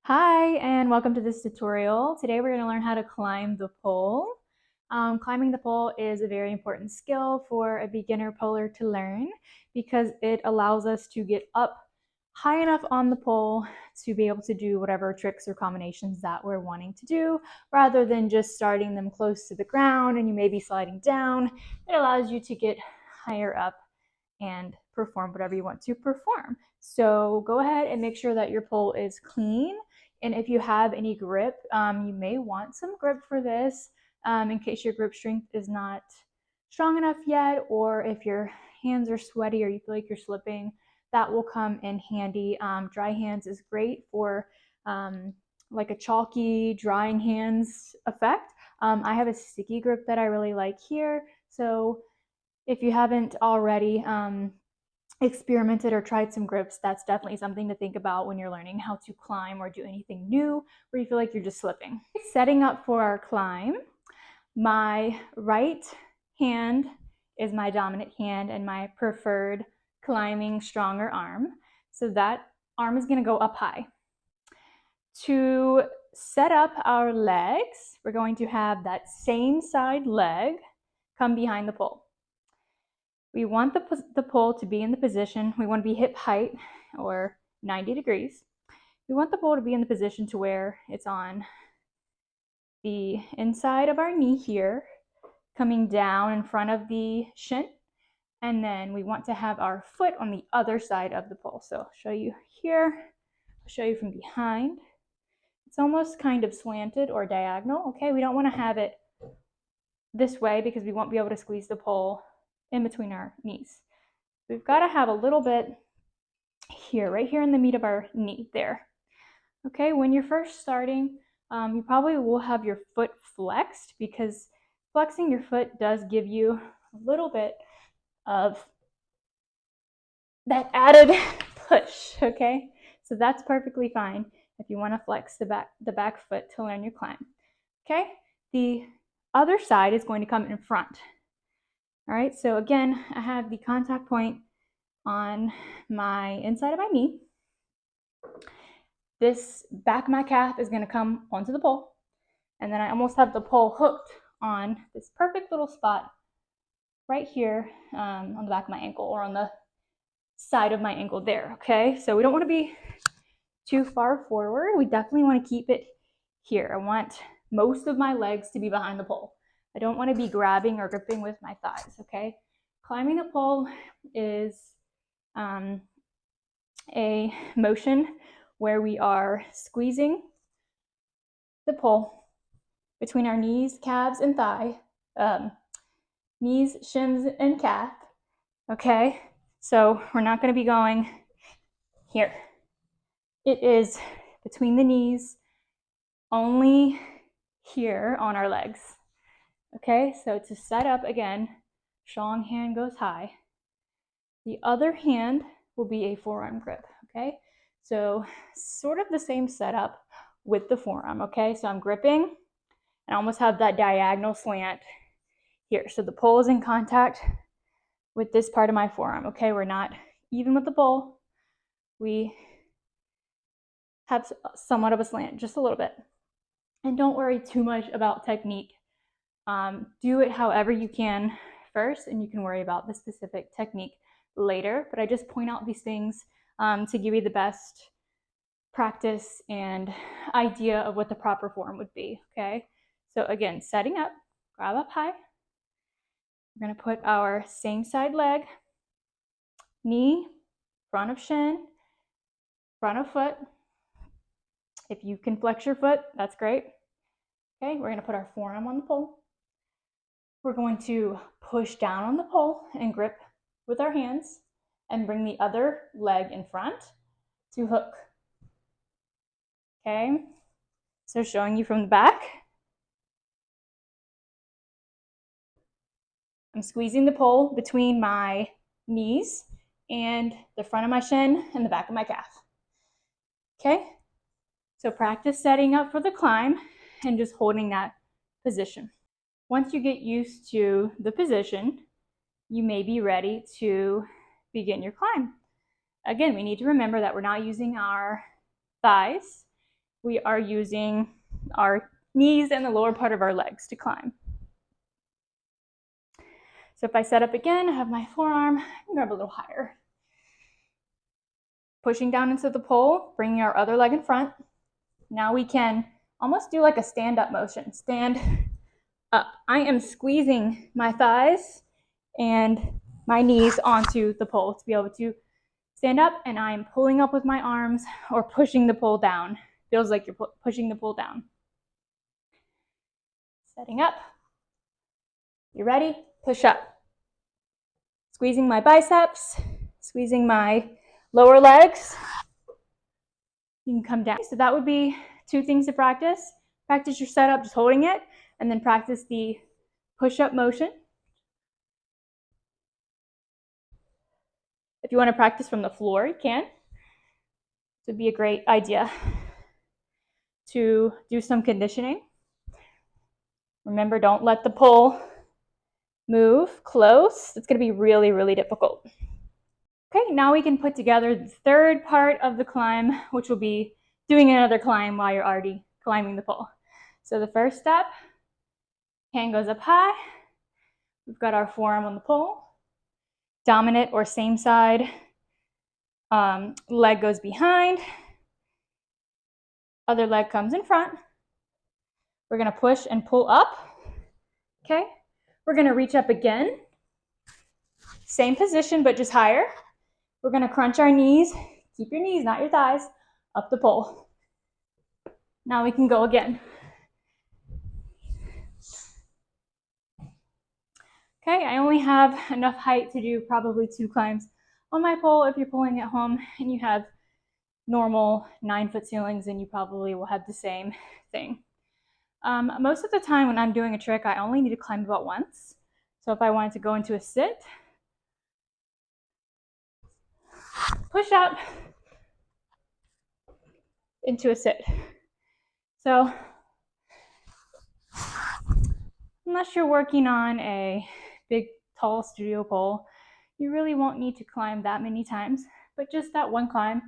Hi, and welcome to this tutorial. Today we're going to learn how to climb the pole. Climbing the pole is a very important skill for a beginner poler to learn because it allows us to get up high enough on the pole to be able to do whatever tricks or combinations that we're wanting to do, rather than just starting them close to the ground and you may be sliding down. It allows you to get higher up and perform whatever you want to perform. So go ahead and make sure that your pole is clean. And if you have any grip, you may want some grip for this in case your grip strength is not strong enough yet, or if your hands are sweaty or you feel like you're slipping, that will come in handy. Dry hands is great for like a chalky drying hands effect. I have a sticky grip that I really like here. So if you haven't already experimented or tried some grips, that's definitely something to think about when you're learning how to climb or do anything new where you feel like you're just slipping. Setting up for our climb, my right hand is my dominant hand and my preferred climbing stronger arm. So that arm is going to go up high. To set up our legs, we're going to have that same side leg come behind the pole. We want the pole to be in the position, we want to be hip height or 90 degrees. We want the pole to be in the position to where it's on the inside of our knee here, coming down in front of the shin. And then we want to have our foot on the other side of the pole. So I'll show you here, I'll show you from behind. It's almost kind of slanted or diagonal. Okay, we don't want to have it this way because we won't be able to squeeze the pole in between our knees. We've got to have a little bit here, right here in the meat of our knee there. Okay, when you're first starting, you probably will have your foot flexed because flexing your foot does give you a little bit of that added push, okay? So that's perfectly fine if you want to flex the back foot to learn your climb. Okay, the other side is going to come in front. All right, so again, I have the contact point on my inside of my knee. This back of my calf is going to come onto the pole, and then I almost have the pole hooked on this perfect little spot right here on the back of my ankle, or on the side of my ankle there. Okay, so we don't want to be too far forward. We definitely want to keep it here. I want most of my legs to be behind the pole. I don't want to be grabbing or gripping with my thighs. Okay, climbing the pole is a motion where we are squeezing the pole between our knees, calves, and thigh, knees, shins, and calf. Okay, so we're not going to be going here. It is between the knees, only here on our legs. Okay, so to set up again, strong hand goes high. The other hand will be a forearm grip. Okay, so sort of the same setup with the forearm. Okay, so I'm gripping and I almost have that diagonal slant here. So the pole is in contact with this part of my forearm. Okay, we're not even with the pole. We have somewhat of a slant, just a little bit. And don't worry too much about technique. Do it however you can first, and you can worry about the specific technique later. But I just point out these things to give you the best practice and idea of what the proper form would be. Okay, so again, setting up, grab up high. We're going to put our same side leg, knee, front of shin, front of foot. If you can flex your foot, that's great. Okay, we're going to put our forearm on the pole. We're going to push down on the pole and grip with our hands and bring the other leg in front to hook. Okay, so showing you from the back. I'm squeezing the pole between my knees and the front of my shin and the back of my calf. Okay, so practice setting up for the climb and just holding that position. Once you get used to the position, you may be ready to begin your climb. Again, we need to remember that we're not using our thighs we are using our knees and the lower part of our legs to climb. So if I set up again, I have my forearm, and grab a little higher. Pushing down into the pole, bringing our other leg in front. Now we can almost do like a stand-up motion. Stand up. I am squeezing my thighs and my knees onto the pole to be able to stand up, and I am pulling up with my arms or pushing the pole down. Feels like you're pushing the pole down. Setting up. You ready? Push up. Squeezing my biceps, squeezing my lower legs. You can come down. So that would be 2 things to practice. Practice your setup, just holding it, and then practice the push-up motion. If you want to practice from the floor, you can. This would be a great idea to do some conditioning. Remember, don't let the pole move close. It's going to be really, really difficult. Okay, now we can put together the third part of the climb, which will be doing another climb while you're already climbing the pole. So the first step, hand goes up high. We've got our forearm on the pole. Dominant or same side leg goes behind. Other leg comes in front. We're going to push and pull up. Okay, we're going to reach up again. Same position, but just higher. We're going to crunch our knees. Keep your knees, not your thighs, up the pole. Now we can go again. Okay, I only have enough height to do probably 2 climbs on my pole. If you're pulling at home and you have normal 9-foot ceilings, then you probably will have the same thing. Most of the time when I'm doing a trick, I only need to climb about once. So if I wanted to go into a sit, push up into a sit. So unless you're working on a big, tall studio pole, you really won't need to climb that many times, but just that one climb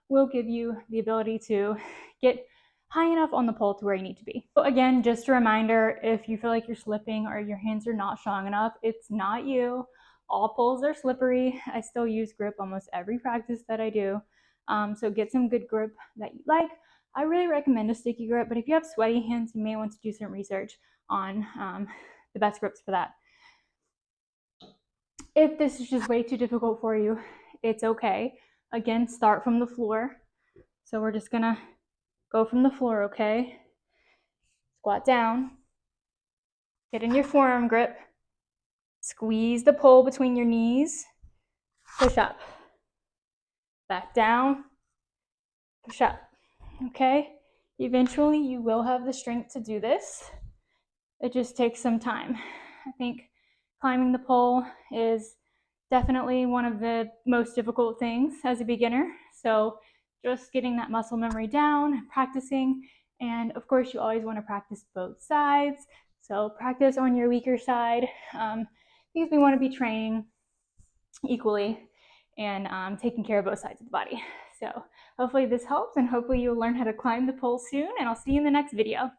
will give you the ability to get high enough on the pole to where you need to be. So again, just a reminder, if you feel like you're slipping or your hands are not strong enough, it's not you. All poles are slippery. I still use grip almost every practice that I do. So get some good grip that you like. I really recommend a sticky grip, but if you have sweaty hands, you may want to do some research on the best grips for that. If this is just way too difficult for you, it's okay. Again, start from the floor. So we're just gonna go from the floor, okay? Squat down. Get in your forearm grip. Squeeze the pole between your knees. Push up. Back down. Push up. Okay? Eventually, you will have the strength to do this. It just takes some time. I think climbing the pole is definitely one of the most difficult things as a beginner. So just getting that muscle memory down, practicing, and of course you always want to practice both sides. So practice on your weaker side because we want to be training equally and taking care of both sides of the body. So hopefully this helps, and hopefully you'll learn how to climb the pole soon, and I'll see you in the next video.